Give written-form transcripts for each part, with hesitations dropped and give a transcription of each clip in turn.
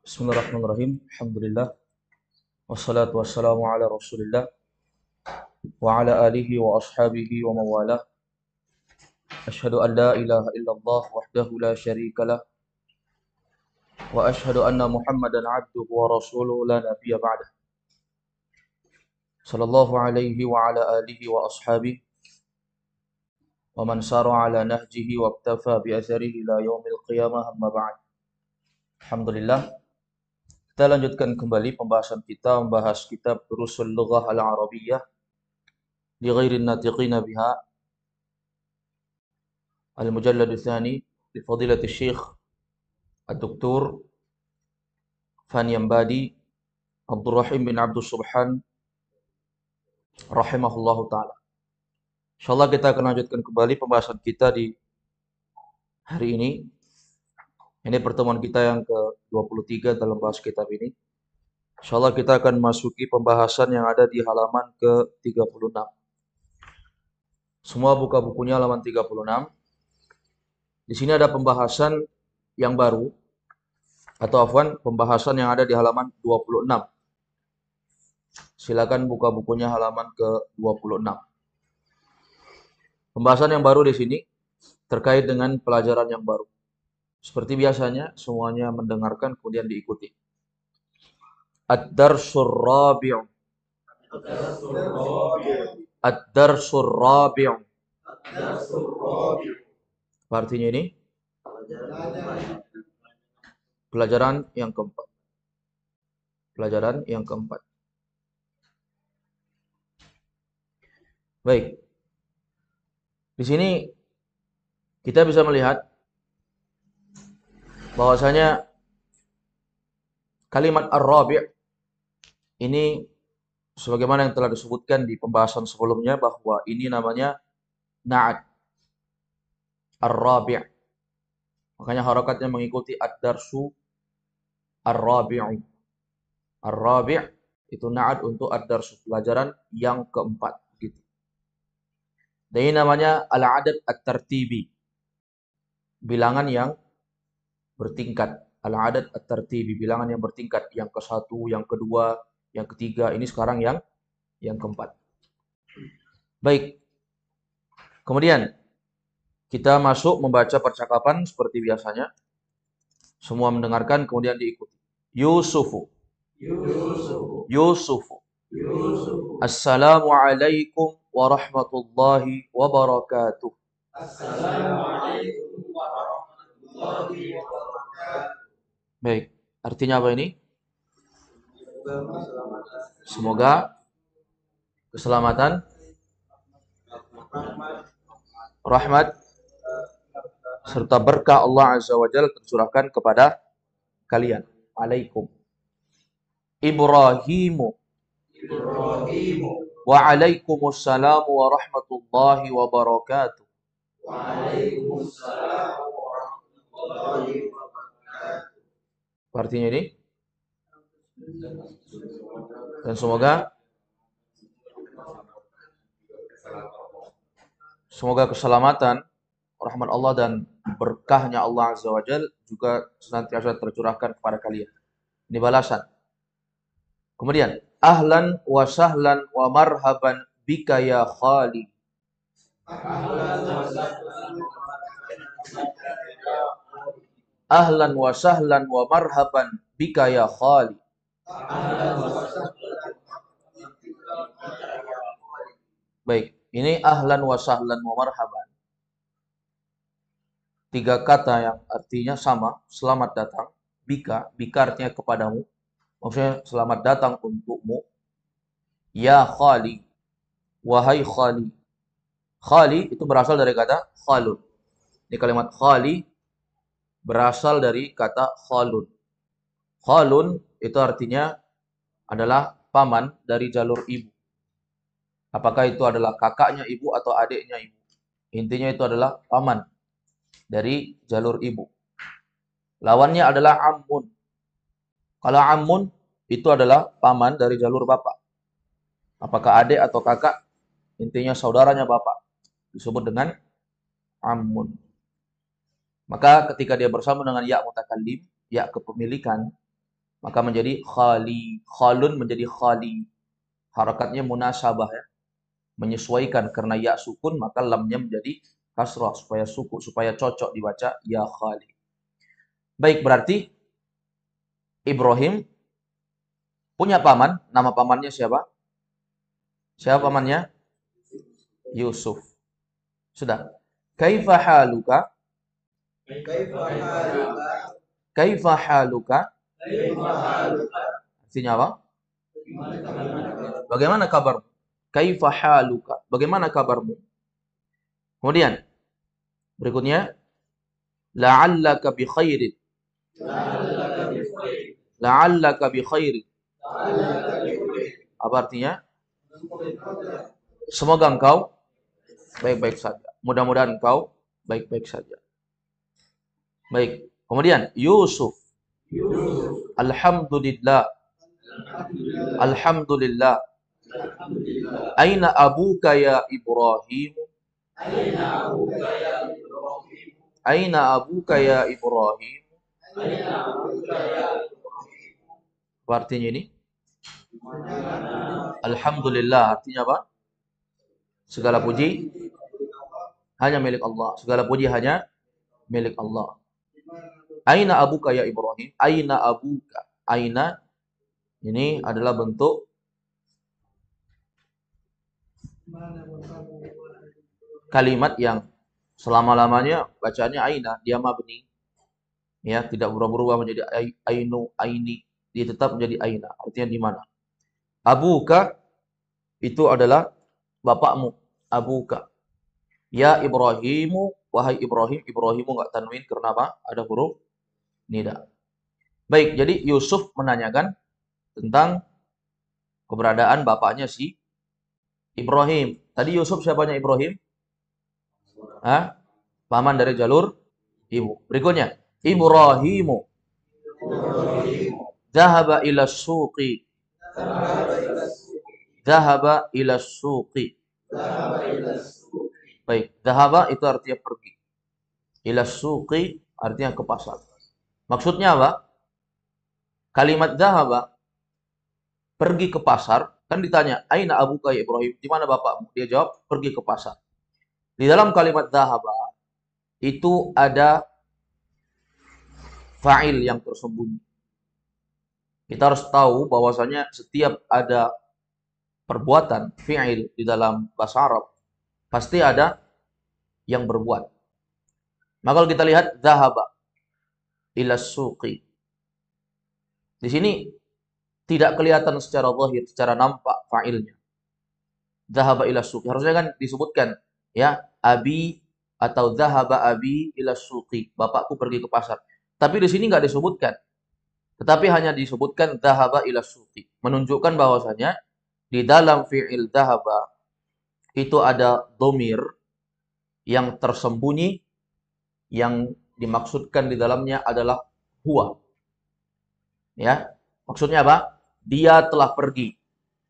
Bismillahirrahmanirrahim. Alhamdulillah. Wassalatu wassalamu ala Rasulillah wa ala alihi wa ashabihi wa mawalah. Asyhadu an la ilaha illallah wahdahu la syarikalah wa asyhadu anna Muhammadan abduhu wa rasuluhu la nabiyya ba'dah. Sallallahu alaihi wa ala alihi wa ashabihi wa man sara ala nahjihi wa iktafa bi atharihi ila yaumil qiyamah amma ba'd. Alhamdulillah. Kita lanjutkan kembali pembahasan kita membahas kitab Durusul Lughah Al-Arabiyyah li ghairi natiqina biha Al-Mujallad Tsani li Fadilati Syekh Ad-Doktor Fani Ambadi Abdurrahim bin Abdul Subhan rahimahullahu taala. Insyaallah kita akan lanjutkan kembali pembahasan kita di hari ini. Ini pertemuan kita yang ke-23 dalam bahas kitab ini. Insyaallah kita akan masuki pembahasan yang ada di halaman ke-36. Semua buka bukunya halaman 36. Di sini ada pembahasan yang baru, atau afwan, pembahasan yang ada di halaman 26. Silakan buka bukunya halaman ke-26. Pembahasan yang baru di sini terkait dengan pelajaran yang baru. Seperti biasanya, semuanya mendengarkan kemudian diikuti. Ad-Darsul Rabi'u. Ad-Darsul Rabi'u. Apa artinya ini? Pelajaran yang keempat. Pelajaran yang keempat. Baik. Di sini kita bisa melihat bahwasanya kalimat ar-rabi' ini sebagaimana yang telah disebutkan di pembahasan sebelumnya bahwa ini namanya na'at ar-rabi'. Makanya harakatnya mengikuti ad-darsu ar-rabi'u. Ar-rabi' itu na'at untuk ad-darsu, pelajaran yang keempat gitu. Dan ini namanya al-adad at-tartibi. Bilangan yang bertingkat. Al-adad at-tartibi, bilangan yang bertingkat, yang ke-1, yang kedua, yang ketiga, ini sekarang yang keempat. Baik. Kemudian kita masuk membaca percakapan seperti biasanya. Semua mendengarkan kemudian diikuti. Yusufu. Yusufu. Assalamualaikum warahmatullahi wabarakatuh. Assalamualaikum warahmatullahi wabarakatuh. Baik, artinya apa ini? Semoga keselamatan, rahmat, serta berkah Allah Azza wa Jalla tercurahkan kepada kalian. Alaikum. Ibrahimu. Wa alaikumussalam warahmatullahi wabarakatuh. Waalaikumsalam warahmatullahi wabarakatuh. Artinya ini? Dan semoga keselamatan, rahmat Allah dan berkahnya Allah Azza wa Jalla juga senantiasa tercurahkan kepada kalian. Ini balasan. Kemudian, ahlan wa sahlan wa marhaban bika ya khali. Ahlan wa sahlan wa marhaban bika ya khali. Baik, ini ahlan wa sahlan wa marhaban. 3 kata yang artinya sama, selamat datang. Bika artinya kepadamu. Maksudnya selamat datang untukmu. Ya khali, wahai khali. Khali itu berasal dari kata khalun. Ini kalimat khali berasal dari kata khalun. Khalun itu artinya adalah paman dari jalur ibu. Apakah itu adalah kakaknya ibu atau adiknya ibu? Intinya itu adalah paman dari jalur ibu. Lawannya adalah ammun. Kalau ammun itu adalah paman dari jalur bapak. Apakah adik atau kakak? Intinya saudaranya bapak. Disebut dengan ammun. Maka ketika dia bersama dengan ya mutakallim, ya kepemilikan, maka menjadi khali. Khalun menjadi khali. Harakatnya munasabah ya. Menyesuaikan karena ya sukun maka lamnya menjadi kasrah supaya suku, supaya cocok dibaca ya khali. Baik, berarti Ibrahim punya paman, nama pamannya siapa? Siapa pamannya? Yusuf. Sudah. Kaifa haluka? Kaifa haluka? Artinya apa? Bagaimana kabarmu? Kaifa haluka? Bagaimana kabarmu? Kemudian berikutnya la'allaka bi khairin. La'allaka bi khairin. Apa artinya? Semoga engkau baik-baik saja. Mudah-mudahan engkau baik-baik saja. Baik. Kemudian Yusuf. Alhamdulillah. Alhamdulillah. Aina abuka ya Ibrahim? Aina abuka ya Ibrahim? Apa artinya ini? Alhamdulillah artinya apa? Segala puji hanya milik Allah. Segala puji hanya milik Allah. Aina abuka ya Ibrahim? Aina abuka? Aina ini adalah bentuk kalimat yang selama-lamanya bacaannya aina, dia mabni. Ya, tidak berubah-ubah menjadi ainu, aini. Dia tetap menjadi aina. Artinya di mana? Abuka itu adalah bapakmu. Abuka. Ya Ibrahimu, wahai Ibrahim. Ibrahimu enggak tanwin karena apa? Ada huruf nida. Baik, jadi Yusuf menanyakan tentang keberadaan bapaknya si Ibrahim. Tadi Yusuf siapanya Ibrahim? Hah? Paman dari jalur ibu. Berikutnya, Ibrahimu Dhahaba ila suqi. Dhahaba ila suqi. Baik, dhahaba itu artinya pergi. Ila suqi artinya ke pasar. Maksudnya apa? Kalimat dhahaba pergi ke pasar, kan ditanya, "Aina abuka ya Ibrahim?" Di mana bapakmu? Dia jawab, "Pergi ke pasar." Di dalam kalimat dhahaba itu ada fa'il yang tersembunyi. Kita harus tahu bahwasanya setiap ada perbuatan fi'il di dalam bahasa Arab pasti ada yang berbuat. Maka kalau kita lihat dhahaba ila suqi. Di sini tidak kelihatan secara zahir, secara nampak fa'ilnya. Dhahaba ila suqi. Harusnya kan disebutkan ya, abi atau dhahaba abi ila suqi. Bapakku pergi ke pasar. Tapi di sini nggak disebutkan. Tetapi hanya disebutkan dhahaba ila suqi. Menunjukkan bahwasanya di dalam fi'il dhahaba itu ada dhamir yang tersembunyi yang dimaksudkan di dalamnya adalah huwa. Ya, maksudnya apa? Dia telah pergi.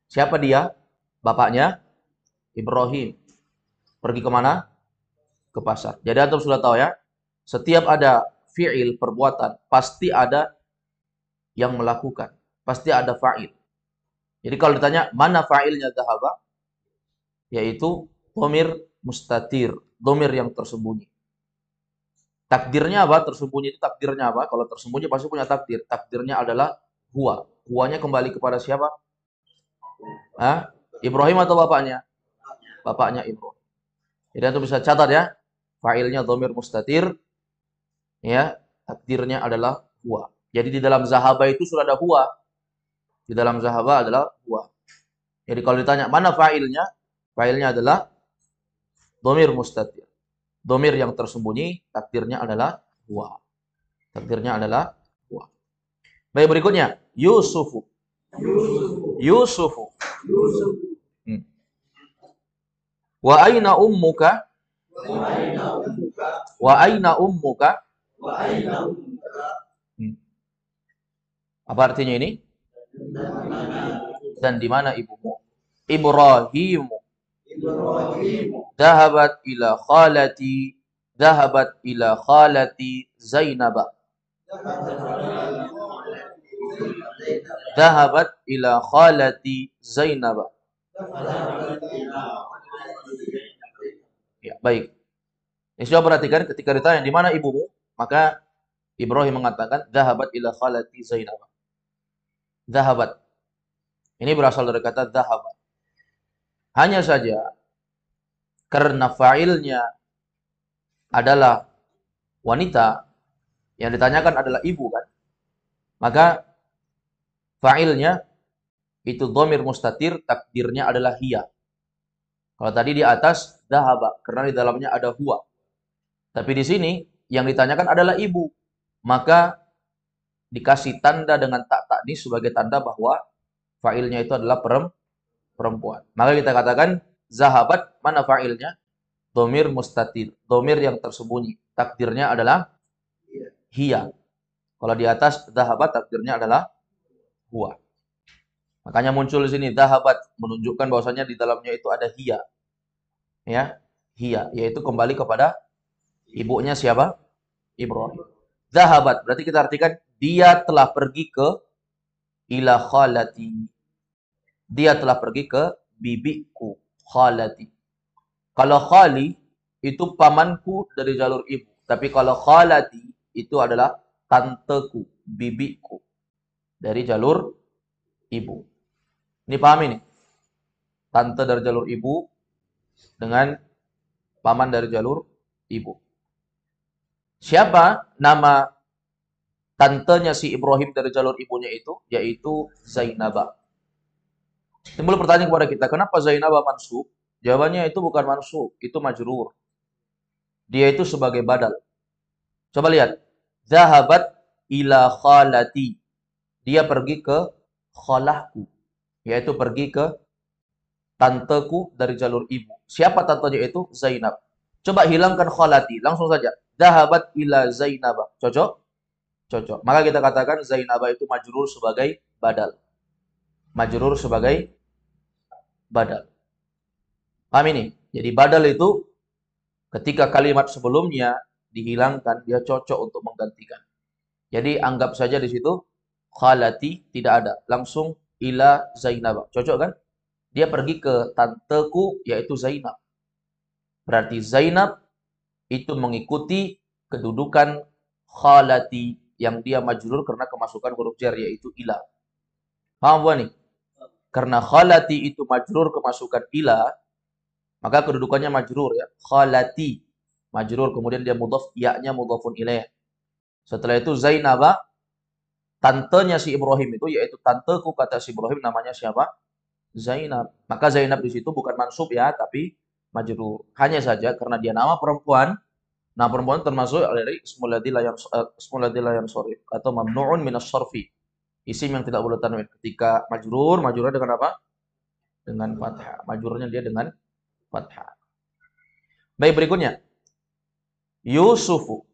Siapa dia? Bapaknya Ibrahim. Pergi kemana? Ke pasar. Jadi antum sudah tahu ya, setiap ada fi'il perbuatan pasti ada yang melakukan, pasti ada fa'il. Jadi kalau ditanya mana fa'ilnya dhahaba, yaitu dhamir mustatir, dhamir yang tersembunyi. Takdirnya apa? Tersembunyi itu takdirnya apa? Kalau tersembunyi pasti punya takdir. Takdirnya adalah huwa. Huwanya kembali kepada siapa? Hah? Ibrahim atau bapaknya? Bapaknya Ibrahim. Jadi antum bisa catat ya. Fa'ilnya dhamir mustatir. Ya, takdirnya adalah huwa. Jadi di dalam zahaba itu sudah ada huwa. Di dalam zahaba adalah huwa. Jadi kalau ditanya mana fa'ilnya? Fa'ilnya adalah dhamir mustatir. Dhamir yang tersembunyi, takdirnya adalah huwa. Takdirnya adalah huwa. Baik, berikutnya Yusufu. Yusufu. Hmm. Wa aina ummuka? Wa aina ummuka? Hmm. Apa artinya ini? Dan di mana ibumu? Ibrahimu. Dhahabat ila khalati. Dhahabat ila khalati Zainab. Dhahabat ila khalati Zainab. Ya, baik. Ini coba perhatikan ketika ditanya di mana ibumu, maka Ibrahim mengatakan dhahabat ila khalati Zainab. Dhahabat. Ini berasal dari kata dhahaba. Hanya saja karena fa'ilnya adalah wanita, yang ditanyakan adalah ibu kan, maka fa'ilnya itu dhamir mustatir, takdirnya adalah hiya. Kalau tadi di atas dhahaba, karena di dalamnya ada huwa. Tapi di sini yang ditanyakan adalah ibu, maka dikasih tanda dengan tak taknis sebagai tanda bahwa fa'ilnya itu adalah perempuan. Maka kita katakan zahabat, mana fa'ilnya? Dhamir mustatir, dhamir yang tersembunyi. Takdirnya adalah hiya. Kalau di atas zahabat, takdirnya adalah huwa. Makanya muncul di sini zahabat, menunjukkan bahwasanya di dalamnya itu ada hiya. Ya, hiya, yaitu kembali kepada ibunya siapa? Ibrahim. Zahabat, berarti kita artikan dia telah pergi ke ila khalati. Dia telah pergi ke bibiku, khalati. Kalau khali itu pamanku dari jalur ibu, tapi kalau khalati itu adalah tanteku, bibiku dari jalur ibu. Ini paham ini? Tante dari jalur ibu dengan paman dari jalur ibu. Siapa nama tantenya si Ibrahim dari jalur ibunya itu? Yaitu Zainabah. Timbul pertanyaan kepada kita, kenapa Zainabah mansub? Jawabannya itu bukan mansub, itu majrur. Dia itu sebagai badal. Coba lihat. Zahabat ila khalati. Dia pergi ke khalahku. Yaitu pergi ke tanteku dari jalur ibu. Siapa tantenya itu? Zainab. Coba hilangkan khalati. Langsung saja. Zahabat ila Zainabah. Cocok? Cocok. Maka kita katakan Zainabah itu majrur sebagai badal. Majrur sebagai badal. Paham ini? Jadi badal itu ketika kalimat sebelumnya dihilangkan, dia cocok untuk menggantikan. Jadi anggap saja di situ khalati tidak ada, langsung ila Zainab. Cocok kan? Dia pergi ke tanteku yaitu Zainab. Berarti Zainab itu mengikuti kedudukan khalati yang dia majrur karena kemasukan huruf jar yaitu ila. Paham bukan nih? Karena khalati itu majrur kemasukan ila, maka kedudukannya majrur ya. Khalati majrur, kemudian dia mudhaf, ya-nya mudhafun ilaih. Setelah itu Zainabah, tantenya si Ibrahim itu, yaitu tanteku kata si Ibrahim namanya siapa? Zainab. Maka Zainab di situ bukan mansub ya, tapi majrur. Hanya saja karena dia nama perempuan, nah perempuan termasuk dari ismul ladzi la yansharif atau mamnu'un minas sarfi. Isim yang tidak boleh tanwin. Ketika majrur, majrurnya dengan apa? Dengan fathah. Majrurnya dia dengan fathah. Baik, berikutnya. Yusufu.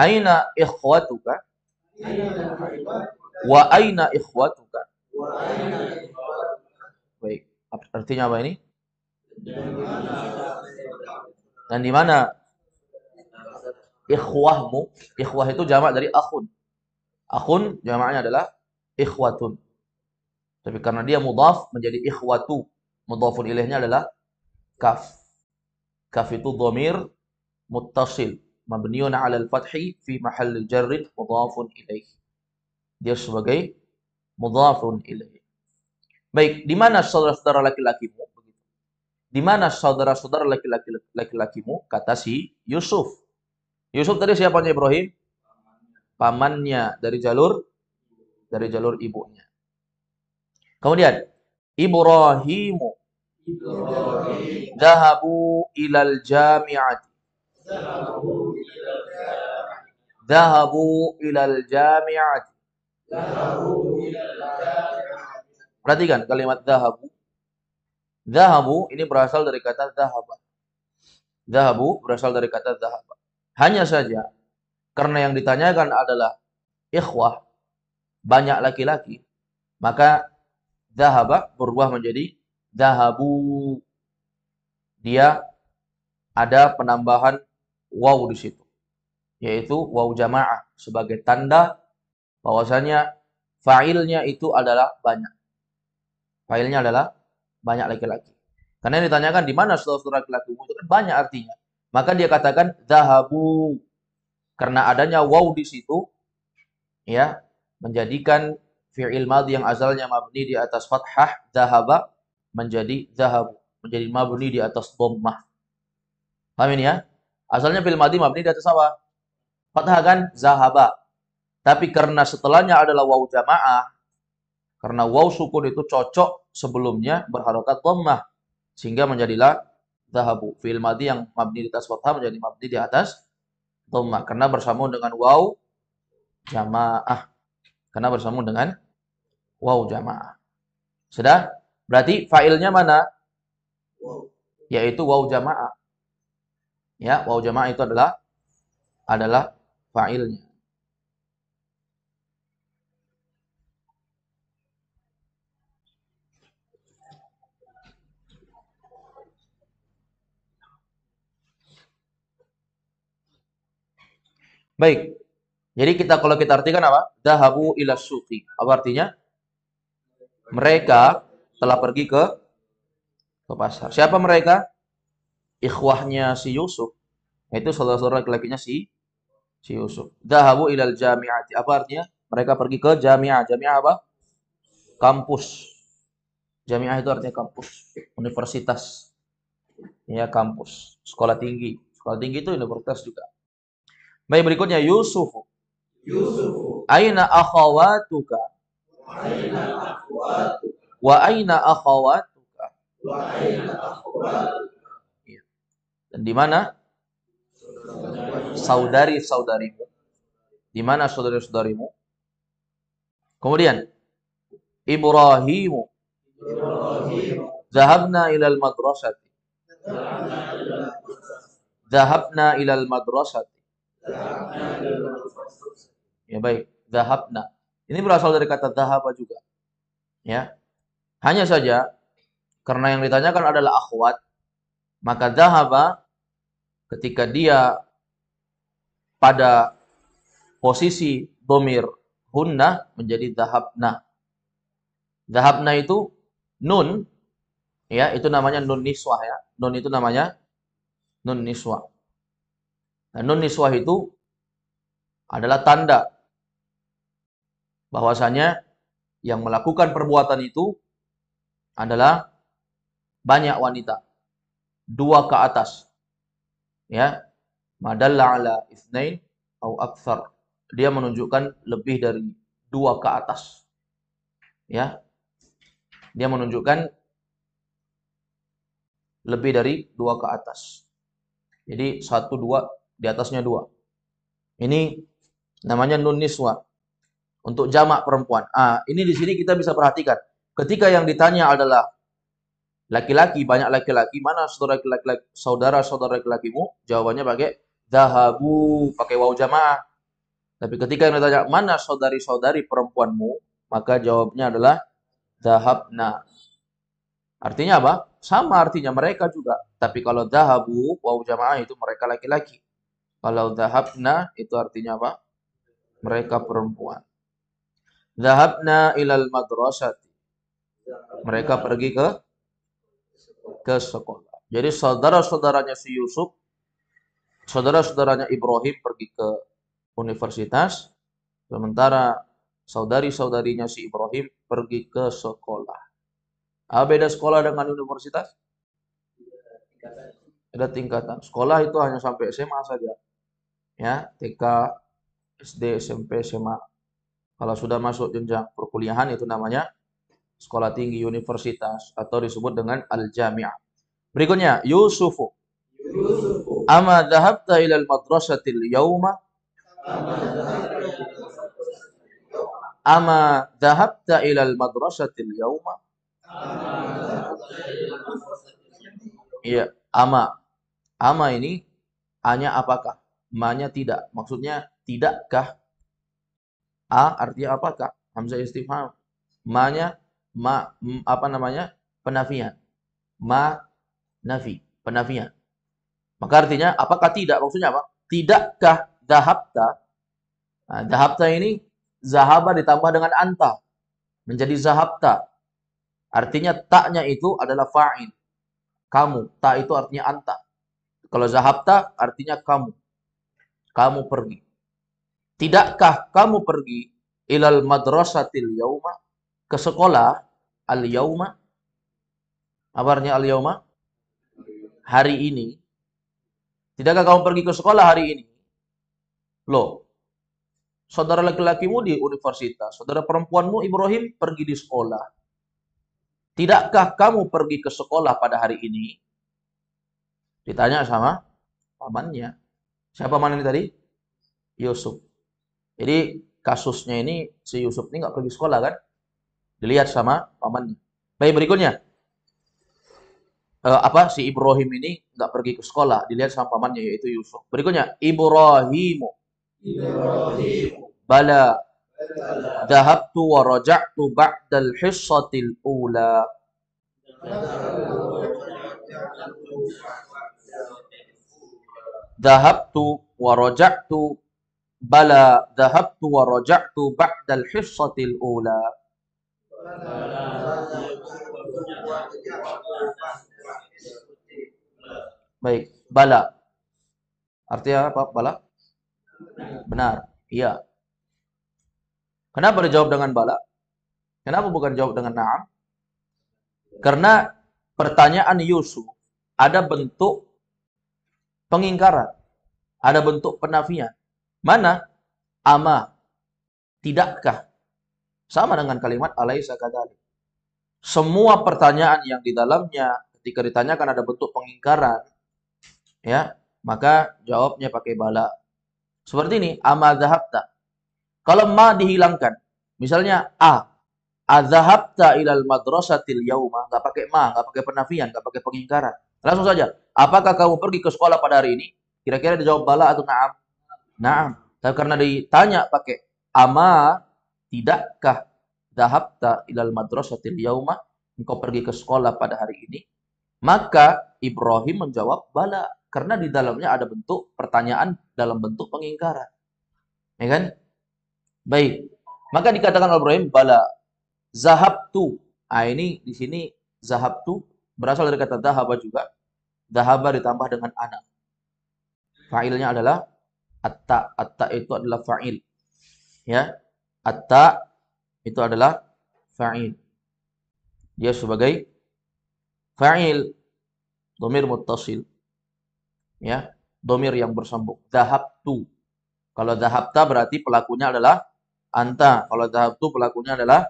Aina ikhwatuka? Wa aina ikhwatuka? Baik, artinya apa ini? Dan di mana ikhwahmu? Ikhwah itu jamak dari akhun. Akhun jamaknya adalah ikhwatun. Tapi karena dia mudhaf menjadi ikhwatu. Mudhafun ilaihnya adalah kaf. Kaf itu dhamir muttasil, mabniun 'ala al-fathi fi mahalli jarrin mudhafun ilaih. Dia sebagai mudhafun ilaih. Baik, di mana saudara-saudara laki-lakimu? Di mana saudara-saudara laki-lakimu? Kata si Yusuf. Yusuf tadi siapanya Ibrahim? Pamannya dari jalur ibunya. Kemudian Ibrahimu dhahabu ilal jami'ati. Dhahabu ilal jami'ati. Perhatikan kalimat dhahabu. Dhahabu ini berasal dari kata dhahaba. Dhahabu berasal dari kata dhahaba. Hanya saja karena yang ditanyakan adalah ikhwah, banyak laki-laki, maka dhahaba berubah menjadi dhahabu. Dia ada penambahan waw di situ, yaitu waw jamaah sebagai tanda bahwasanya fa'ilnya itu adalah banyak. Fa'ilnya adalah banyak laki-laki. Karena yang ditanyakan di mana saudara-saudara laki-lakimu itu kan banyak artinya. Maka dia katakan zahabu. Karena adanya waw di situ ya menjadikan fi'il madhi yang asalnya mabni di atas fathah zahaba menjadi zahabu, menjadi mabni di atas dhammah. Paham ini ya? Asalnya fi'il madhi mabni di atas apa? Fathah kan zahaba. Tapi karena setelahnya adalah waw jamaah, karena waw sukun itu cocok sebelumnya berharokat dhammah sehingga menjadilah zahabu. Fi'il madhi yang mabni di atas fathah menjadi mabni di atas dhammah karena bersambung dengan waw jamaah. Karena bersambung dengan waw jamaah. Sudah? Berarti fa'ilnya mana? Yaitu waw jamaah. Ya, waw jamaah itu adalah fa'ilnya. Baik. Jadi kalau kita artikan apa? Dahabu ila suqi. Apa artinya? Mereka telah pergi ke pasar. Siapa mereka? Ikhwahnya si Yusuf. Itu saudara-saudara laki-lakinya si Yusuf. Dahabu ilal jami'ati. Apa artinya? Mereka pergi ke jami'ah. Jami'ah apa? Kampus. Jami'ah itu artinya kampus. Universitas. Ya, kampus. Sekolah tinggi. Sekolah tinggi itu universitas juga. Baik, berikutnya Yusuf. Aina akhawatuka? Wa aina akhawatuka? Ya. Dan di mana saudari-saudarimu? Di mana saudari-saudarimu? Kemudian Ibrahimu. Zahabna ilal madrasati. Zahabna ilal madrasati. Ya baik, zahabna. Ini berasal dari kata zahaba juga. Ya. Hanya saja karena yang ditanyakan adalah akhwat, maka zahaba ketika dia pada posisi dhamir hunna menjadi zahabna. Zahabna itu nun, ya itu namanya nun niswah ya. Nun itu namanya nun niswah. Nah, nun niswah itu adalah tanda bahwasanya yang melakukan perbuatan itu adalah banyak wanita. Dua ke atas. Ya. Madalla ala itsnain au aktsar. Dia menunjukkan lebih dari dua ke atas. Ya. Dia menunjukkan lebih dari dua ke atas. Jadi satu, dua, di atasnya dua. Ini namanya nun niswa. Untuk jamak perempuan. Ini di sini kita bisa perhatikan. Ketika yang ditanya adalah laki-laki, banyak laki-laki, mana saudara-saudara laki-lakimu? Jawabannya pakai zahabu, pakai waw jamaah. Tapi ketika yang ditanya, mana saudari-saudari perempuanmu? Maka jawabnya adalah zahabna. Artinya apa? Sama artinya mereka juga. Tapi kalau zahabu, waw jamaah itu mereka laki-laki. Kalau zahabna itu artinya apa? Mereka perempuan. Zahabna ilal madrasati. Mereka pergi ke sekolah. Jadi saudara-saudaranya si Yusuf, saudara-saudaranya Ibrahim pergi ke universitas, sementara saudari-saudarinya si Ibrahim pergi ke sekolah. Beda sekolah dengan universitas? Ada tingkatan. Sekolah itu hanya sampai SMA saja. Ya, TK, SD, SMP, SMA. Kalau sudah masuk jenjang perkuliahan itu namanya sekolah tinggi universitas atau disebut dengan al-jami'ah. Berikutnya, Yusufu. Ama dhahabta ilal madrasatil yawma? Ama dhahabta ilal madrasatil yawma? Iya, ama. Ama ini hanya apakah? Ma-nya tidak. Maksudnya tidakkah? Artinya apakah? Hamzah istifham. Ma-nya apa namanya? Penafian. Ma nafi, penafian. Maka artinya apakah tidak? Maksudnya apa? Tidakkah dhahabta? Dhahabta ini Zahaba ditambah dengan anta. Menjadi zahabta. Artinya taknya itu adalah fa'il. Kamu. Ta itu artinya anta. Kalau zahabta artinya kamu. Kamu pergi. Tidakkah kamu pergi ilal madrasatil yauma? Ke sekolah al yauma? Apa artinya al yauma? Hari ini. Tidakkah kamu pergi ke sekolah hari ini? Loh, saudara laki-lakimu di universitas, saudara perempuanmu Ibrahim pergi di sekolah. Tidakkah kamu pergi ke sekolah pada hari ini? Ditanya sama pamannya. Siapa paman ini tadi? Yusuf. Jadi kasusnya ini si Yusuf ini nggak pergi sekolah kan? Dilihat sama pamannya. Baik, berikutnya. Si Ibrahim ini nggak pergi ke sekolah, dilihat sama pamannya yaitu Yusuf. Berikutnya, Ibrahimu. Bala. Dhahabtu wa raja'tu ba'dal hissatil ula. Dhahabtu wa raja'tu bala dhahabtu wa raja'tu ba'dal hissatil ula. Baik, bala. Artinya apa? Bala? Benar. Iya. Kenapa dijawab dengan bala? Kenapa bukan jawab dengan na'am? Karena pertanyaan Yusuf ada bentuk pengingkaran, ada bentuk penafian. Mana? Ama. Tidakkah? Sama dengan kalimat alaisa kadzalik. Semua pertanyaan yang di dalamnya ketika ditanyakan ada bentuk pengingkaran, ya, maka jawabnya pakai bala. Seperti ini, ama dhahabta. Kalau ma dihilangkan, misalnya adzahabta ilal madrasatil yauma, enggak pakai ma, enggak pakai penafian, enggak pakai pengingkaran. Langsung saja, apakah kamu pergi ke sekolah pada hari ini? Kira-kira dijawab bala atau na'am? Na'am. Tapi karena ditanya pakai ama, tidakkah dhahabta ilal madrasatil yauma, engkau pergi ke sekolah pada hari ini? Maka Ibrahim menjawab bala, karena di dalamnya ada bentuk pertanyaan dalam bentuk pengingkaran. Ya kan? Baik. Maka dikatakan oleh Ibrahim bala. Zahabtu. Ini di sini zahabtu berasal dari kata dahaba juga. Dahaba ditambah dengan ana. Fa'ilnya adalah atta. Atta itu adalah fa'il. Ya. Atta itu adalah fa'il. Dia sebagai fa'il. Domir muttasil. Ya. Domir yang bersambung. Zahabtu. Kalau zahabta berarti pelakunya adalah anta. Kalau zahabtu pelakunya adalah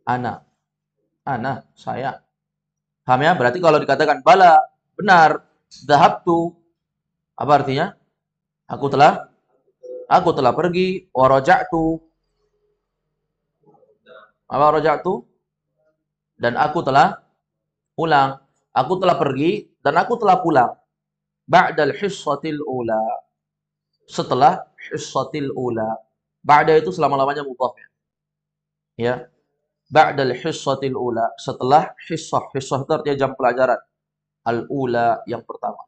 ana. Ana, saya. Paham ya? Berarti kalau dikatakan bala, benar. Dhahabtu. Apa artinya? Aku telah pergi. Wa raja'tu. Apa raja'tu? Dan aku telah pulang. Aku telah pergi dan aku telah pulang. Ba'dal hissatil ula. Setelah hissatil ula. Ba'da itu selama-lamanya mudhaf ya. Ya. Ba'dal hissatil ula, setelah hissah. Hissah itu artinya jam pelajaran. Al-ula yang pertama.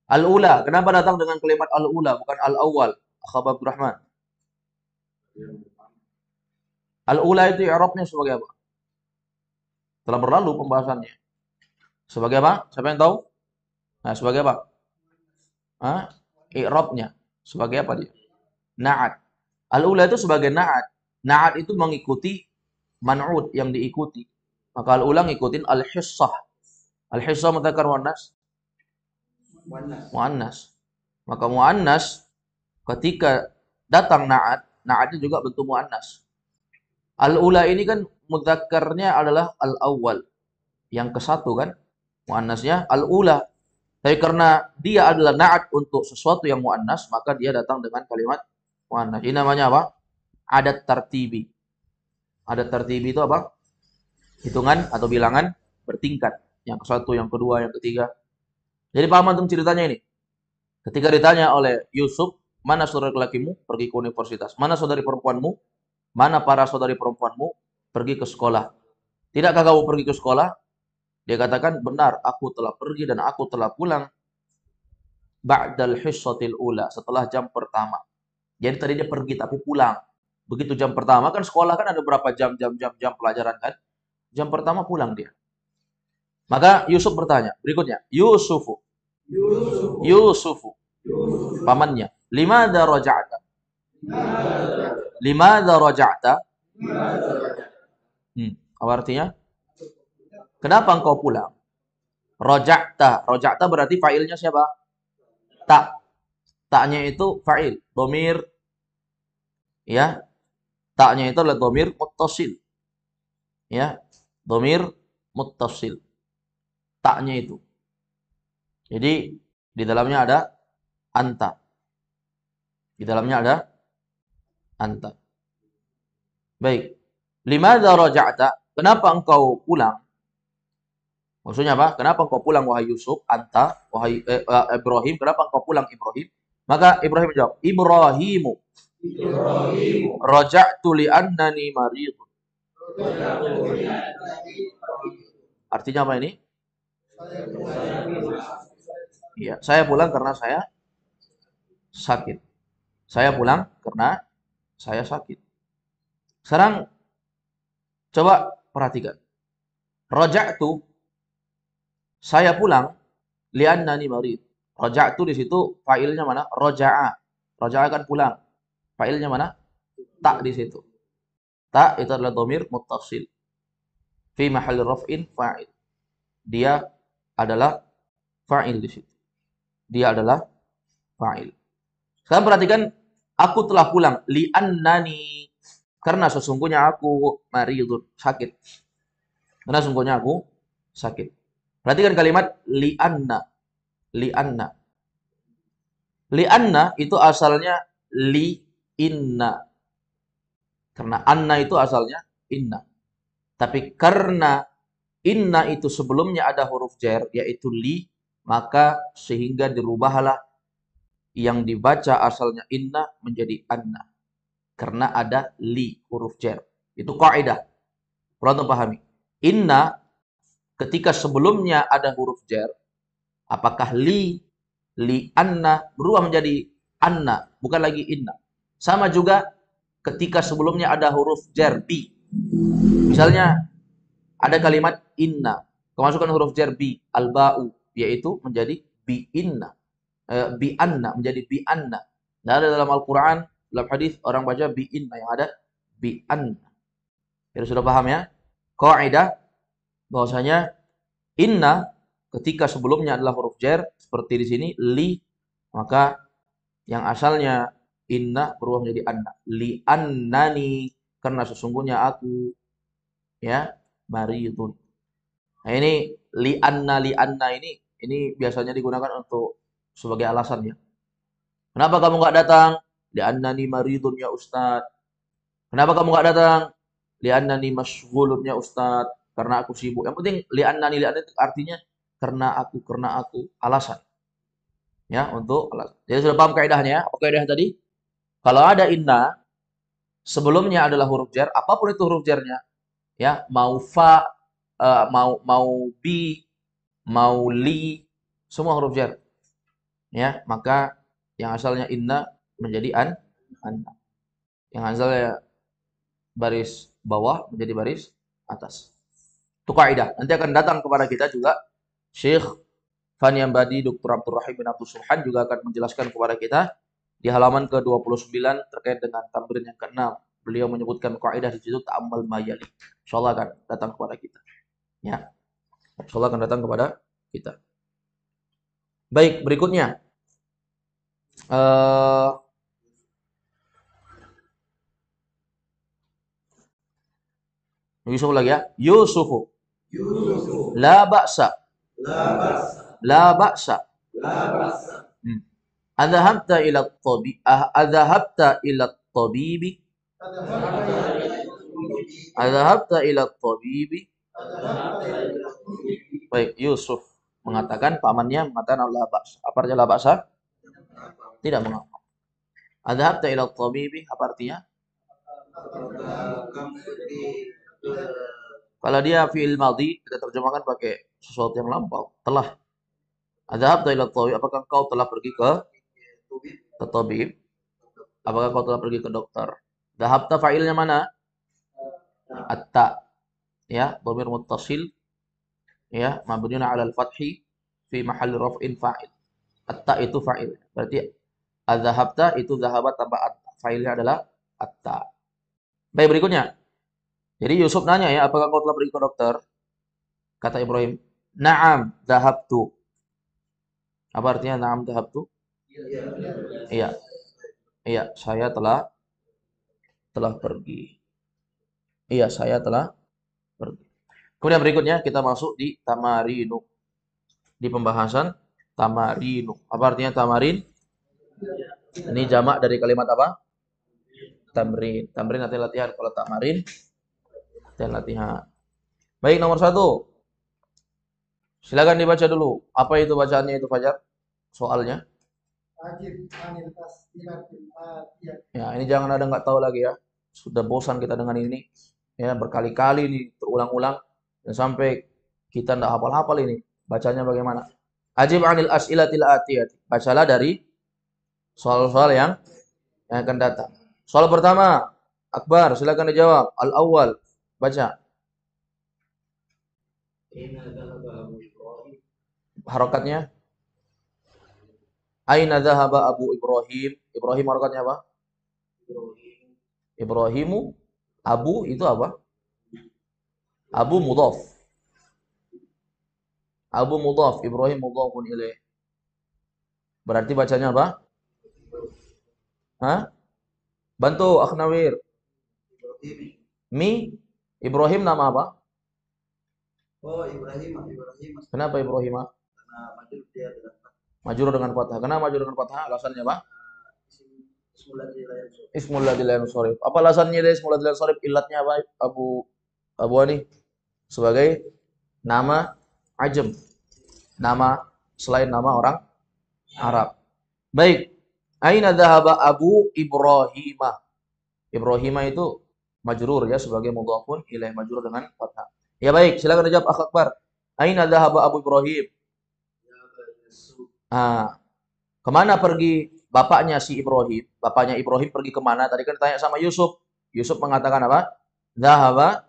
Al-ula, kenapa datang dengan kalimat al-ula bukan al-awwal? Akhab Abdurrahman. Al-ula itu i'rabnya sebagai apa? Telah berlalu pembahasannya. Sebagai apa? Siapa yang tahu? Nah, sebagai apa? I'rabnya. Sebagai apa dia? Na'at. Al-ula itu sebagai na'at. Na'at itu mengikuti man'ud yang diikuti. Maka al-ulang ikutin al-hissah. Al-hissah mudzakkar muannas? Muannas. Maka muannas ketika datang na'at, na'atnya juga bentuk muannas. Al-ula ini kan mudzakkarnya adalah al-awwal. Yang ke satu kan? Muannasnya al-ula. Tapi karena dia adalah na'at untuk sesuatu yang muannas, maka dia datang dengan kalimat muannas. Ini namanya apa? Adat tartibi. Adat tartibi itu apa? Hitungan atau bilangan bertingkat. Yang ke-1, yang kedua, yang ketiga. Jadi paham antum ceritanya ini? Ketika ditanya oleh Yusuf, mana saudara lelakimu? Pergi ke universitas. Mana saudari perempuanmu? Mana para saudari perempuanmu? Pergi ke sekolah. Tidakkah kamu pergi ke sekolah? Dia katakan, benar, aku telah pergi dan aku telah pulang. Ba'dal hissatil ula, setelah jam pertama. Jadi tadi dia pergi tapi pulang. Begitu jam pertama kan sekolah kan ada berapa jam pelajaran kan? Jam pertama pulang dia. Maka Yusuf bertanya, berikutnya, Yusufu, Yusufu, pamannya, limada raja'ta? Limada raja'ta? Apa artinya? Kenapa engkau pulang? Raja'ta, raja'ta berarti fa'ilnya siapa? Tak. Taknya itu fa'il, domir, ya. Taknya itu adalah domir muttasil, ya. Domir muttasil. Taknya itu. Jadi di dalamnya ada anta. Di dalamnya ada anta. Baik. Limadza raja'ta? Kenapa engkau pulang? Maksudnya apa? Kenapa engkau pulang wahai Yusuf? Anta, wahai Ibrahim, kenapa engkau pulang Ibrahim? Maka Ibrahim jawab, Ibrahimu. Raja'tu li'annani marid. Artinya apa ini? Iya, saya pulang karena saya sakit. Saya pulang karena saya sakit. Sekarang coba perhatikan. Raja'tu, saya pulang li'annani marid. Raja'tu di situ failnya mana? Raja'a. Raja'a kan pulang. Failnya mana? Tak di situ. Tak itu adalah dhamir muttasil. Fi mahalli raf'in fa'il. Dia adalah fa'il di situ. Dia adalah fa'il. Sekarang perhatikan, aku telah pulang li'annani, karena sesungguhnya aku maridun, sakit. Karena sesungguhnya aku sakit. Perhatikan kalimat li'anna. Li'anna. Li'anna itu asalnya li'inna. Karena anna itu asalnya inna. Tapi karena inna itu sebelumnya ada huruf jar, yaitu li, maka sehingga dirubahlah yang dibaca asalnya inna menjadi anna. Karena ada li, huruf jar. Itu kaidah. Perlu pahami. Inna ketika sebelumnya ada huruf jar, apakah li anna berubah menjadi anna, bukan lagi inna. Sama juga ketika sebelumnya ada huruf jar bi. Misalnya ada kalimat inna, kemasukan huruf jar bi, al-ba'u, yaitu menjadi bi inna. Bi anna menjadi bi anna. Nah, ada dalam Al-Qur'an, dalam hadis orang baca bi inna, yang ada bi anna. Jadi sudah paham ya? Kaidah bahwasanya inna ketika sebelumnya adalah huruf jar seperti di sini li, maka yang asalnya inna berubah menjadi anna. Li annani, karena sesungguhnya aku ya maridun. Nah, ini li anna ini biasanya digunakan untuk sebagai alasan ya. Kenapa kamu nggak datang? Li annani maridun ya Ustaz. Kenapa kamu nggak datang? Li annani masyghulun ya Ustaz. Karena aku sibuk. Yang penting li annani itu artinya karena aku alasan. Ya, untuk alasan. Jadi sudah paham kaidahnya ya? Apa kaidah tadi? Kalau ada inna sebelumnya adalah huruf jar, apapun itu huruf jarnya, ya, mau fa, mau bi, mau li, semua huruf jar. Ya, maka yang asalnya inna menjadi anna. Yang asalnya baris bawah menjadi baris atas. Itu kaidah. Nanti akan datang kepada kita juga Syekh Fani Ambadi, Dr. Abdul Rahim bin Abdul Subhan juga akan menjelaskan kepada kita di halaman ke-29 terkait dengan tamrin yang ke-6. Beliau menyebutkan kaidah di situ ta'ammal mayali. Insyaallah akan datang kepada kita. Ya. Insyaallah akan datang kepada kita. Baik, berikutnya. Yusuf lagi ya. Yusufu. La ba'sa. La ba'sa. Adhahabta ila at-tabi adhahabta ila at-tabibi adhahabta ila at-tabibi. Baik, Yusuf mengatakan, pamannya mengatakan la ba'sa. Apa artinya la ba'sa? Tidak mengapa. Adhahabta ila at-tabibi apa artinya? Kalau dia fi'il madhi, kita terjemahkan pakai sesuatu yang lampau, telah. Adhahabta ila at-tabib, apakah kau telah pergi ke tabib? Apakah kau telah pergi ke dokter? Dhahabta fa'ilnya mana? Atta. Ya, dhamir muttasil. Ya, mabniun 'ala al-fathi fi mahalli raf'in fa'il. Atta itu fa'il. Berarti adzahabta itu zahabat tambah atta. Fa'ilnya adalah atta. Baik, berikutnya. Jadi Yusuf nanya ya, apakah kau telah pergi ke dokter? Kata Ibrahim, "Na'am, dhahabtu." Apa artinya na'am dhahabtu? Iya, iya, saya telah pergi. Iya, saya telah pergi. Kemudian berikutnya kita masuk di tamarinu. Di pembahasan tamarinu. Apa artinya tamarin? Ini jamak dari kalimat apa? Tamrin. Tamrin nanti latihan. Kalau tamarin, latihan latihan. Baik, nomor 1. Silakan dibaca dulu. Apa itu bacaannya itu Fajar? Soalnya. Ya, ini jangan ada nggak tahu lagi ya. Sudah bosan kita dengan ini. Ya, berkali-kali nih terulang-ulang dan sampai kita nggak hafal-hafal ini. Bacanya bagaimana? Ajib anil as'ilatil atiyati. Bacalah dari soal-soal yang akan datang. Soal pertama, Akbar, silakan dijawab. Al-awwal, baca. Harokatnya. Aina dhahaba Abu Ibrahim? Ibrahim harokatnya apa? Ibrahimu. Abu itu apa? Abu mudhaf. Abu mudhaf, Ibrahim mudhafun ilaih. Berarti bacanya apa? Hah? Bantu Akhnawir. Mi Ibrahim nama apa? Oh, Ibrahim. Kenapa Ibrahim? Karena majrur dia dengan Majrur dengan fathah. Kenapa majrur dengan fathah? Alasannya apa? ismul ladzi la yansub. Ismul ladzi la yansharif. Apa alasannya dari ismul ladzi la yansharif? Ilatnya apa? Abu Ani sebagai nama ajam. Nama selain nama orang Arab. Baik. Aina dhahaba Abu Ibrahimah? Ibrahimah itu majrur ya sebagai mudhafun ilaih, majrur dengan fathah. Ya baik, silakan dijawab Akh Akbar. Aina dhahaba Abu Ibrahim? Kemana pergi bapaknya si Ibrahim? Bapaknya Ibrahim pergi kemana? Tadi kan tanya sama Yusuf. Yusuf mengatakan apa? Dhahaba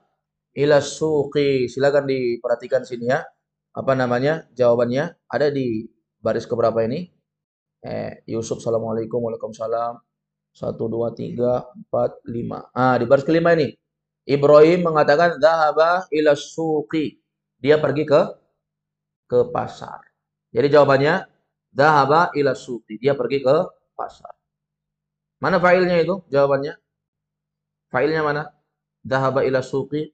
ila suqi. Silakan diperhatikan sini ya. Apa namanya? Jawabannya ada di baris keberapa ini? Yusuf, assalamualaikum, waalaikumsalam. 1, 2, 3, 4, 5. Di baris kelima ini. Ibrahim mengatakan dhahaba ila suqi. Dia pergi ke pasar. Jadi jawabannya dhahaba ila suqi. Dia pergi ke pasar. Mana fa'ilnya itu? Jawabannya. Fa'ilnya mana? Dhahaba ila suqi.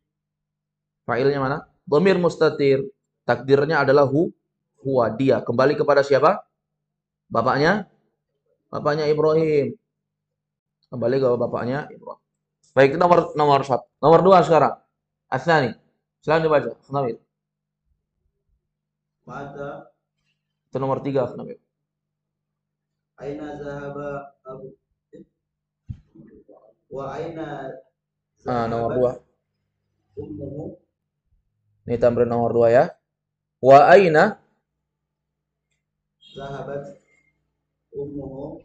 Fa'ilnya mana? Dhamir mustatir. Takdirnya adalah huwa, dia. Kembali kepada siapa? Bapaknya? Bapaknya Ibrahim. Kembali ke bapaknya Ibrahim. Baik, itu nomor 1. Nomor 2 sekarang. Asnani. Silakan dibaca. Khnawir. Mata Itu nomor 3, Khnawir. aina zahaba Abu wa aina Nomor zahabat 2. ummuhu. Ini tamrin nomor 2 ya. Wa aina Zahabat ummuhu.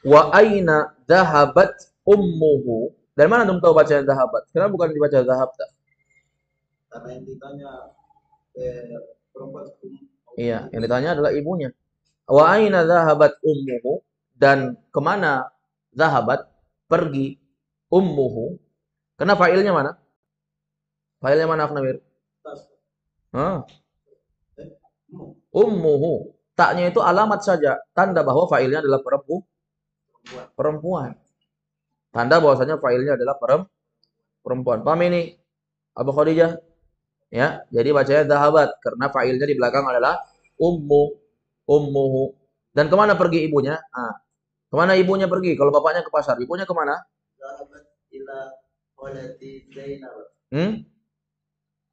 wa aina dhahabat ummuhu. Dari mana antum tahu bacaan dhahabat? Kenapa bukan dibaca dhahabta? Karena yang ditanya perempuan Iya, yang ditanya adalah ibunya. Wa aina dhahabat ummuhu, dan kemana dhahabat pergi ummuhu? Karena failnya mana? Failnya mana Afnawir? Ummuhu. Taknya itu alamat saja, tanda bahwa failnya adalah perempuan. Tanda bahwasanya failnya adalah perempuan. Paham ini? Abu Khadijah? Ya, jadi bacanya dhahabat karena failnya di belakang adalah ummuhu. Dan kemana pergi ibunya? Kemana ibunya pergi? Kalau bapaknya ke pasar, ibunya kemana? Zahabat ila walati Zainab.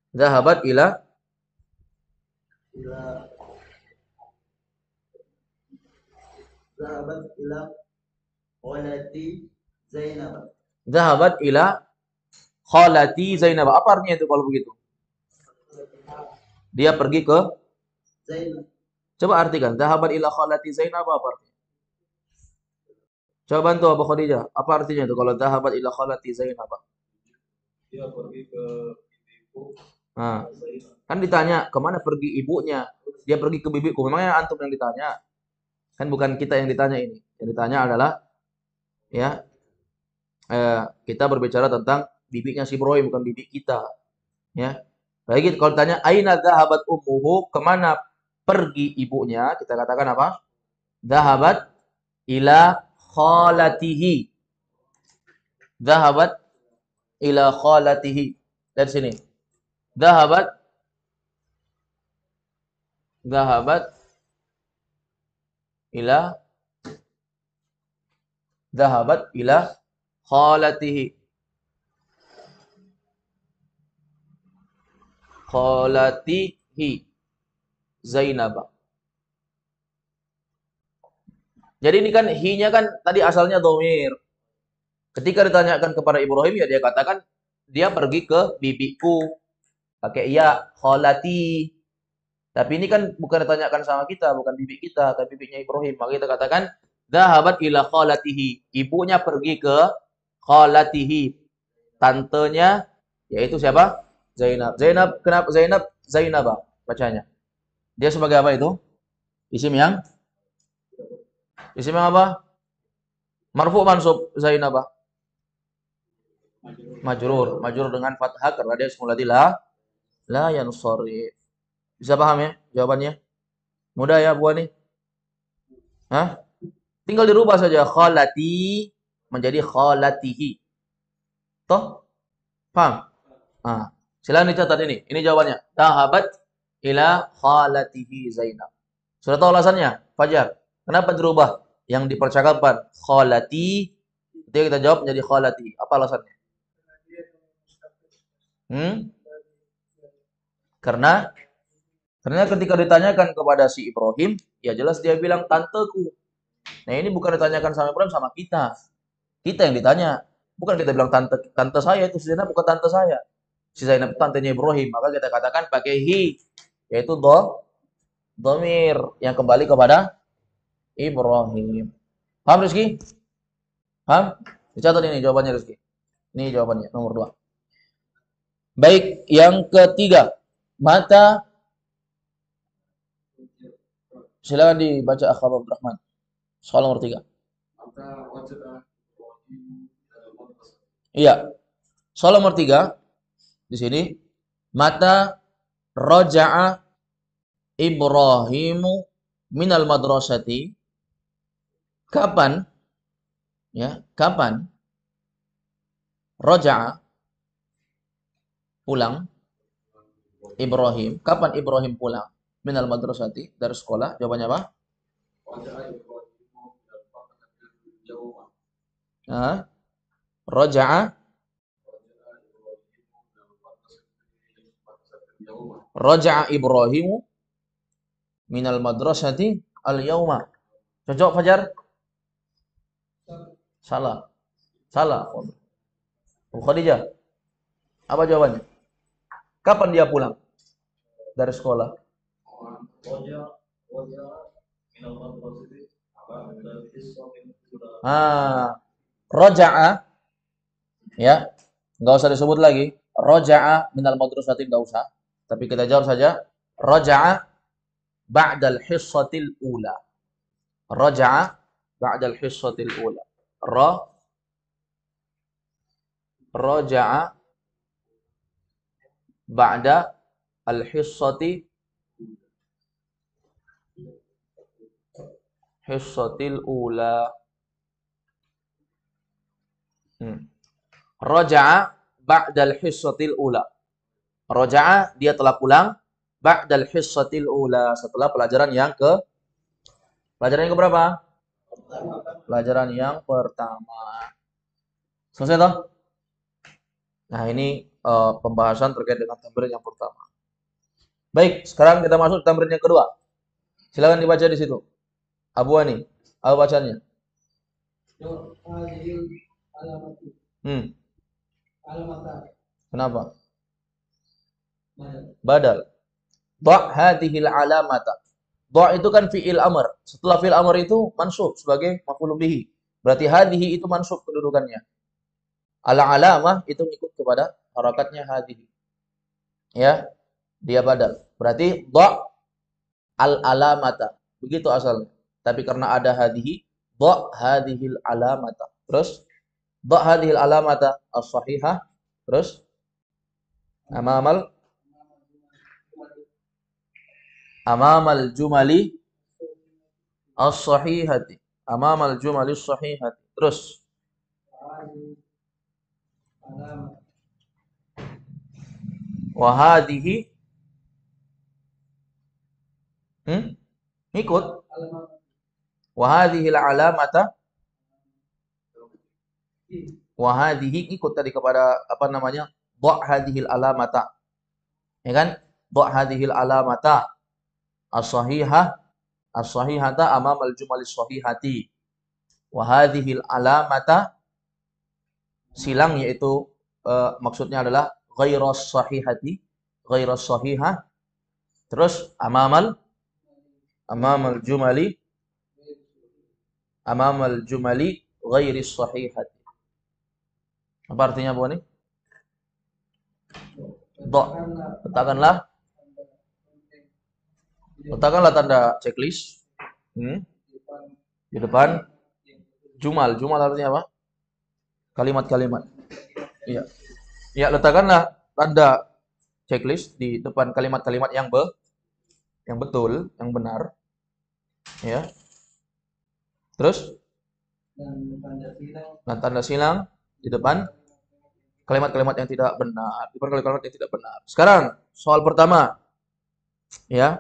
Zahabat ila Zahabat ila walati Zainab. Zahabat ila khalati Zainab. Apa artinya itu kalau begitu? Dia pergi ke Zainab. Coba artikan. Zahabat ila khalati Zainab apa artinya? Coba bantu Abu Khadijah. Apa artinya itu kalau dhahabat ila khalati Zainab? Dia pergi ke ibu Nah, Zainab. kan ditanya kemana pergi ibunya. Dia pergi ke bibiku. Memangnya antum yang ditanya? Kan bukan kita yang ditanya ini. Yang ditanya adalah ya kita berbicara tentang bibiknya si Ibrahim bukan bibik kita. Ya. Lagi kalau ditanya aina dhahabat ummuhu, kemana pergi ibunya? Kita katakan apa? Dhahabat ila khalatihi. Dhahabat ila khalatihi. Dari sini. Dhahabat dhahabat ila dhahabat ila khalatihi. Khalatihi Zainab. Jadi ini kan hi-nya kan tadi asalnya domir. Ketika ditanyakan kepada Ibrahim ya dia katakan dia pergi ke bibiku. Pakai ya khalati. Tapi ini kan bukan ditanyakan sama kita, bukan bibi kita, tapi bibinya Ibrahim. Maka kita katakan dhahabat ila khalatihi. Ibunya pergi ke khalatihi. Tantenya yaitu siapa? Zainab. Zainab kenapa Zainab? Zainabah bacanya. Dia sebagai apa itu? Isim yang apa? Marfu mansub Zainabah. Majrur. Majrur dengan fathah karena dia semula la yansharif. Bisa paham ya jawabannya? Mudah ya buah nih? Hah? Tinggal dirubah saja khalati menjadi khalatihi. Toh? Paham? Nah, silakan dicatat ini. Ini jawabannya. Dhahabat ila khalatihi Zainab. Sudah tahu alasannya? Fajar. Kenapa dirubah? Yang dipercakapkan khalati, ketika kita jawab menjadi khalati. Apa alasannya? Karena ketika ditanyakan kepada si Ibrahim, ya jelas dia bilang tanteku. Nah ini bukan ditanyakan sama Ibrahim, sama kita. Kita yang ditanya. Bukan kita bilang tante saya itu si Zainab bukan tante saya. Si Zainab itu tantenya Ibrahim. Maka kita katakan pakai hi, yaitu domir yang kembali kepada Ibrahim. Paham Rizky? Paham? Dicatat ini jawabannya Rizky. Ini jawabannya nomor 2. Baik, yang ketiga. Mata. Silakan dibaca Akhab Abdurrahman. Soal nomor 3. Iya. Soal nomor 3 di sini mata raja'a Ibrahimu minal madrasati. Kapan ya? Kapan raja'a pulang Ibrahim? Kapan Ibrahim pulang minal madrasati dari sekolah? Jawabannya apa? Raja'a Raja'a Ibrahimu minal madrasati al-yauma. Cocok Fajar? Salah. Salah. Khadijah. Apa jawabannya? Kapan dia pulang dari sekolah? Raja'a ya. Enggak usah disebut lagi. Raja'a minal madrasati enggak usah. Tapi kita jawab saja raja'a ba'dal hissatil ula. Raja'a ba'dal hissatil ula. Raja'a ba'da al-hissatil ula. Raja'a ba'dal hissatil ula. Raja'a dia telah pulang ba'dal hissatil ula setelah pelajaran yang berapa? Pelajaran yang pertama. Selesai toh? Nah, ini pembahasan terkait dengan tamrin yang pertama. Baik, sekarang kita masuk tamrin yang kedua. Silakan dibaca di situ. Abu Ani, apa bacanya? Kenapa? Badal. Dha' hadhil alamata. Dha' itu kan fi'il amr. Setelah fi'il amr itu mansub sebagai maf'ul bihi. Berarti hadhihi itu mansub kedudukannya. Al-alamah itu ngikut kepada harakatnya hadhihi. Ya, dia badal. Berarti dha al-alamata. Begitu asalnya. Tapi karena ada hadhihi, dha hadhil alamata. Terus dha hadhil alamata as-sahihah. Terus amamal jumali as-sahihati. Amamal jumali as-sahihati. Terus wa hadhihi ikut wa hadhihi al-alamata wa hadhihi ikut tadi kepada apa namanya? Dha hadhil alamata. Ya kan? Dha hadhil alamata as-sahihah as-sahihata amamal jumalis sahihati. Wa hadhil alamata silang yaitu maksudnya adalah ghairas sahihati, ghairas sahihah. Terus amamal jumali ghairis sahihati. Apa artinya Bu ini? Letakkanlah tanda checklist di depan jumal. Jumal artinya apa? Kalimat-kalimat. Iya. Ya, letakkanlah tanda checklist di depan kalimat-kalimat yang betul, yang benar. Ya. Terus dan tanda silang di depan kalimat-kalimat yang tidak benar. Di depan kalimat-kalimat yang tidak benar. Sekarang soal pertama. Ya.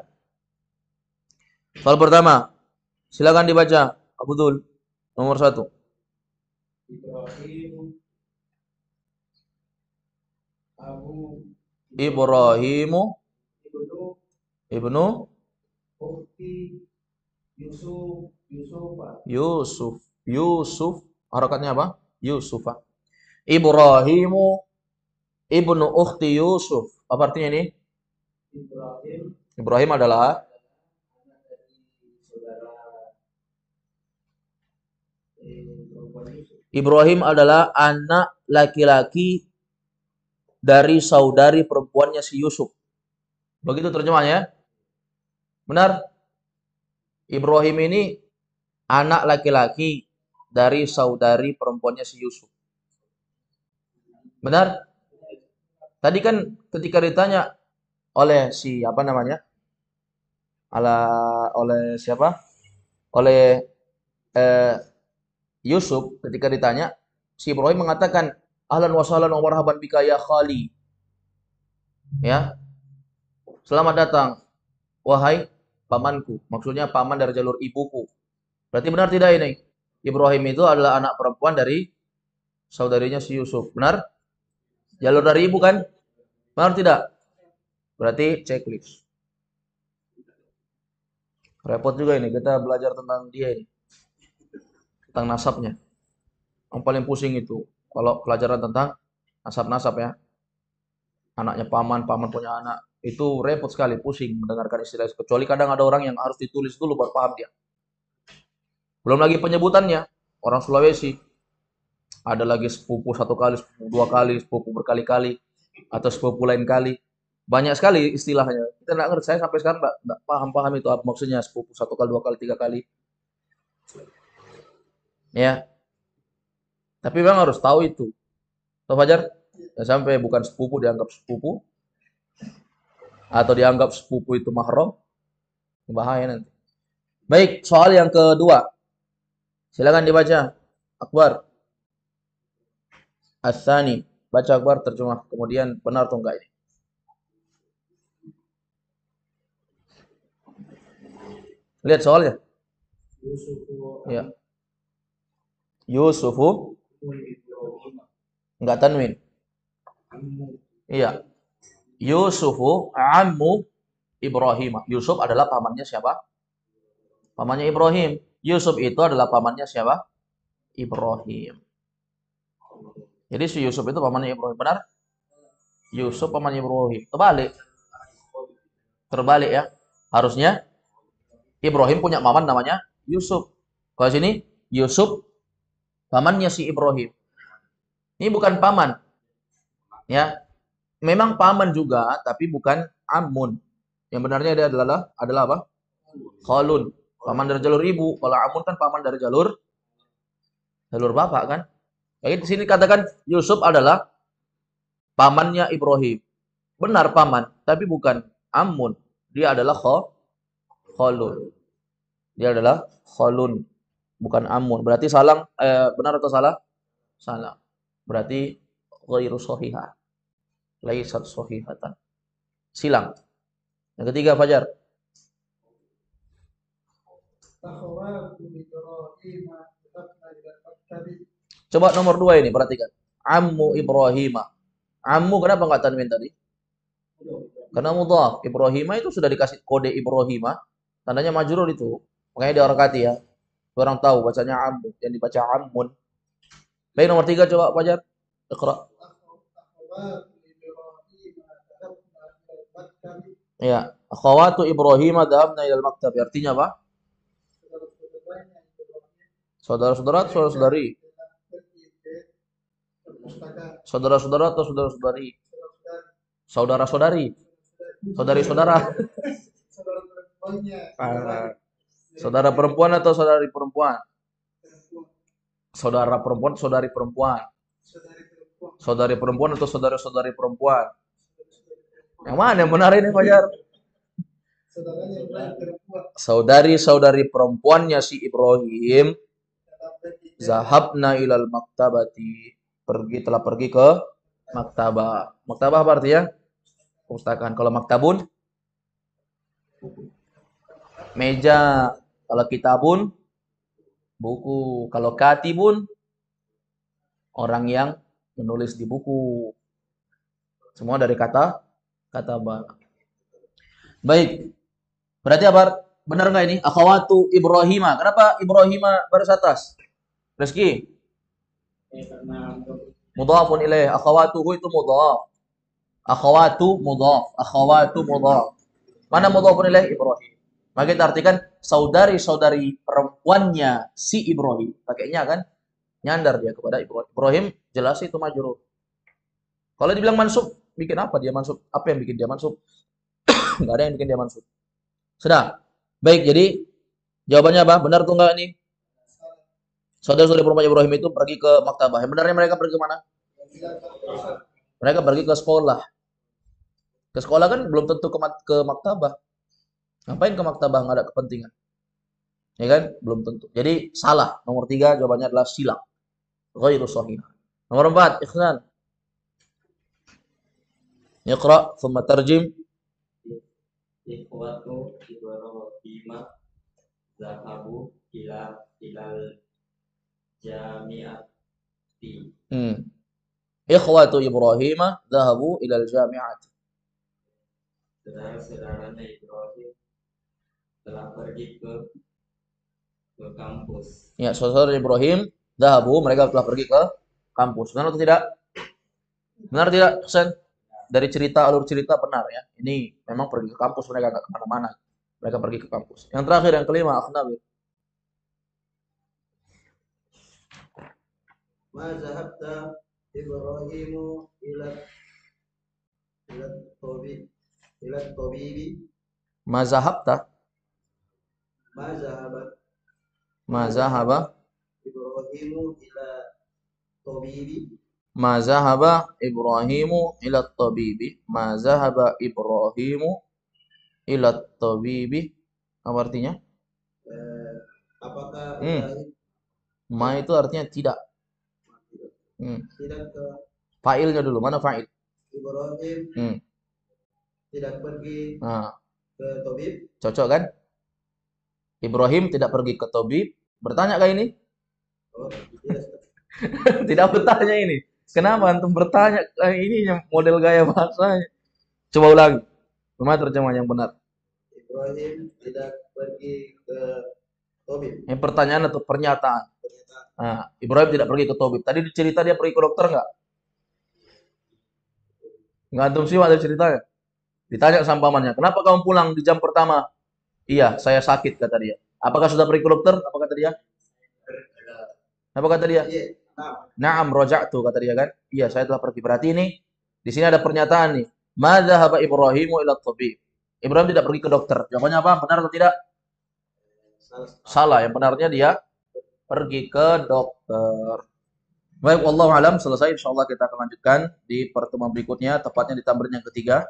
Soal pertama. Silakan dibaca. Abdul nomor 1. Ibrahimu ibnu Yusuf harakatnya apa? Yusufa. Ibrahimu ibnu ukhti Yusuf. Apa artinya ini? Ibrahim adalah anak laki-laki dari saudari perempuannya si Yusuf. Begitu terjemahnya. Benar? Ibrahim ini anak laki-laki dari saudari perempuannya si Yusuf. Benar? Tadi kan ketika ditanya oleh si apa namanya? Oleh siapa? Oleh Yusuf ketika ditanya, si Ibrahim mengatakan, "Ahlan wa sahlan wa marhaban bika ya khali." Ya. Selamat datang wahai pamanku. Maksudnya paman dari jalur ibuku. Berarti benar tidak ini? Ibrahim itu adalah anak perempuan dari saudarinya si Yusuf. Benar? Jalur dari ibu kan? Benar tidak? Berarti checklist. Repot juga ini, kita belajar tentang dia ini. Tentang nasabnya. Yang paling pusing itu. Kalau pelajaran tentang nasab-nasab ya. Anaknya paman punya anak. Itu repot sekali, pusing mendengarkan istilah. Kecuali kadang ada orang yang harus ditulis dulu baru paham dia. Belum lagi penyebutannya. Orang Sulawesi. Ada lagi sepupu satu kali, sepupu dua kali, sepupu berkali-kali. Atau sepupu lain kali. Banyak sekali istilahnya. Kita nggak ngerti. Saya sampai sekarang nggak paham itu apa maksudnya sepupu satu kali, dua kali, tiga kali. Ya. Tapi memang harus tahu itu. Tahu Fajar? Ya, sampai bukan sepupu dianggap sepupu. Atau dianggap sepupu itu mahram. Bahaya nanti. Baik, soal yang kedua. Silakan dibaca. Akbar. As-Sani. Baca Akbar terjemah. Kemudian benar atau enggak ini. Lihat soalnya. Ya. Yusufu. Enggak tanwin. Iya. Yusufu ammu Ibrahim. Yusuf adalah pamannya siapa? Pamannya Ibrahim. Yusuf itu adalah pamannya siapa? Ibrahim. Jadi si Yusuf itu pamannya Ibrahim. Benar? Yusuf pamannya Ibrahim. Terbalik ya. Harusnya Ibrahim punya paman namanya Yusuf. Kalau sini Yusuf Pamannya si Ibrahim. Ini bukan paman, ya. Memang paman juga, tapi bukan amun. Yang benarnya dia adalah apa? Khalun. Paman dari jalur ibu. Kalau amun kan paman dari jalur bapak kan. Jadi di sini katakan Yusuf adalah pamannya Ibrahim. Benar paman, tapi bukan amun. Dia adalah khalun. Dia adalah khalun, bukan amun. Berarti benar atau salah? Salah. Berarti ghairu shahihah. Laisat shahihatan. Silang. Yang ketiga Fajar. Coba nomor 2 ini perhatikan. Ammu Ibrahim. Ammu kenapa nggak tanwin tadi? Karena mudhaf. Ibrahim itu sudah dikasih kode Ibrahim, tandanya majrur itu. Makanya diharakati ya. Orang tahu bacanya ammu, yang dibaca ammun. Baik, nomor 3 coba Fajar. Iqra. Ya, akhawatu Ibrahim dhahabna ilal maktab. Artinya apa? Saudara-saudara atau saudara-saudari? Saudara-saudara atau saudara-saudari? Saudara-saudari. Saudari-saudara. Saudara perempuan atau saudari perempuan? Saudara perempuan, saudari perempuan. Saudari perempuan atau saudara-saudari perempuan? Yang mana yang benar ini Fajar? Saudari-saudari perempuannya si Ibrahim zahabna ilal maktabati, telah pergi ke maktabah. Maktabah apa artinya? Perpustakaan. Kalau maktabun meja, kalau kitabun buku, kalau katibun orang yang menulis di buku. Semua dari kata ba. Baik. Berarti apa? Benar nggak ini? Akhawatu Ibrahima. Kenapa Ibrahima baris atas? Rizky. Mudhafun ilaih. Akhawatuhu itu mudhaf. Akhawatu mudhaf. Mana mudhafun ilaih? Ibrahim. Maka kita artikan saudari-saudari perempuannya si Ibrahim. Pakainya kan nyandar dia kepada Ibrahim. Ibrahim jelas itu majrur. Kalau dibilang mansub, bikin apa dia mansub? Apa yang bikin dia mansub? Enggak ada yang bikin dia mansub. Sudah. Baik, jadi jawabannya apa? Benar atau enggak ini? Saudara-saudari perempuan Ibrahim itu pergi ke maktabah. Yang benarnya mereka pergi ke mana? Mereka pergi ke sekolah. Ke sekolah kan belum tentu ke maktabah. Ngapain ke maktabah? Nggak ada kepentingan. Ya kan? Belum tentu. Jadi salah. Nomor 3 jawabannya adalah silang. Ghairu shahih. Nomor 4, Ikhsan. Iqra, thumma tarjim. Ikhwatu Ibrahim zahabu ilal jami'ati. Ikhwatu Ibrahim zahabu ilal jami'ati. Saudara-saudaranya Ibrahim telah pergi ke kampus. Ya, saudara Ibrahim zahabu, mereka telah pergi ke kampus. Benar atau tidak? Benar tidak, Hasan? Dari alur cerita benar ya. Ini memang pergi ke kampus, mereka nggak kemana-mana. Mereka pergi ke kampus. Yang terakhir, yang kelima, Akhnabir. Ma zahabta Ibrahimu ila tabibi. Ma zahabta. Ma zahaba Ibrahimu ila tabibi. Ma zahaba Ibrahimu ila tabibi. Ma zahaba Ibrahimu ila tabibi. Apa artinya? Apakah Ma itu artinya tidak. Tidak ke Fa'ilnya dulu. Mana fa'il? Ibrahim tidak pergi ke tabib. Cocok kan? Ibrahim tidak pergi ke tabib. Bertanya kah ini? Oh, tidak. Tidak bertanya ini. Kenapa antum bertanya? Ini yang model gaya bahasanya. Coba ulangi. Bagaimana terjemahan yang benar? Ibrahim tidak pergi ke tabib. Ini pertanyaan atau pernyataan? Nah, Ibrahim tidak pergi ke tabib. Tadi cerita dia pergi ke dokter nggak? Nggak antum simak dari ceritanya. Ditanya sama pamannya, kenapa kamu pulang di jam pertama? Iya, saya sakit kata dia. Apakah sudah pergi ke dokter? Apa kata dia? Apa kata dia? Iya. Nah, Na'am raja'tu kata dia kan? Iya, saya telah pergi. Berarti ini di sini ada pernyataan nih. Ma dhahaba Ibrahimu ila tabib. Ibrahim tidak pergi ke dokter. Jawabannya apa? Benar atau tidak? salah. Salah. Yang benarnya dia pergi ke dokter. Baik, wallahu alam, selesai. Insyaallah kita akan lanjutkan di pertemuan berikutnya, tepatnya di tambahan yang ketiga.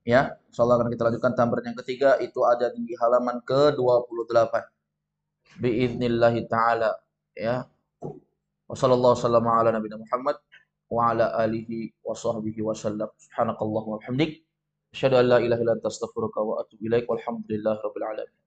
Ya, insyaallah akan kita lanjutkan tambahan yang ketiga, itu ada di halaman ke-28. Biiznillahi taala, ya. Wassallallahu wasallam ala nabiyina Muhammad wa ala alihi wa sahbihi wasallam. Subhanakallahumma wa bihamdik, asyhadu an la ilaha illa anta astaghfiruka wa atubu ilaik. Walhamdulillahirabbil alamin.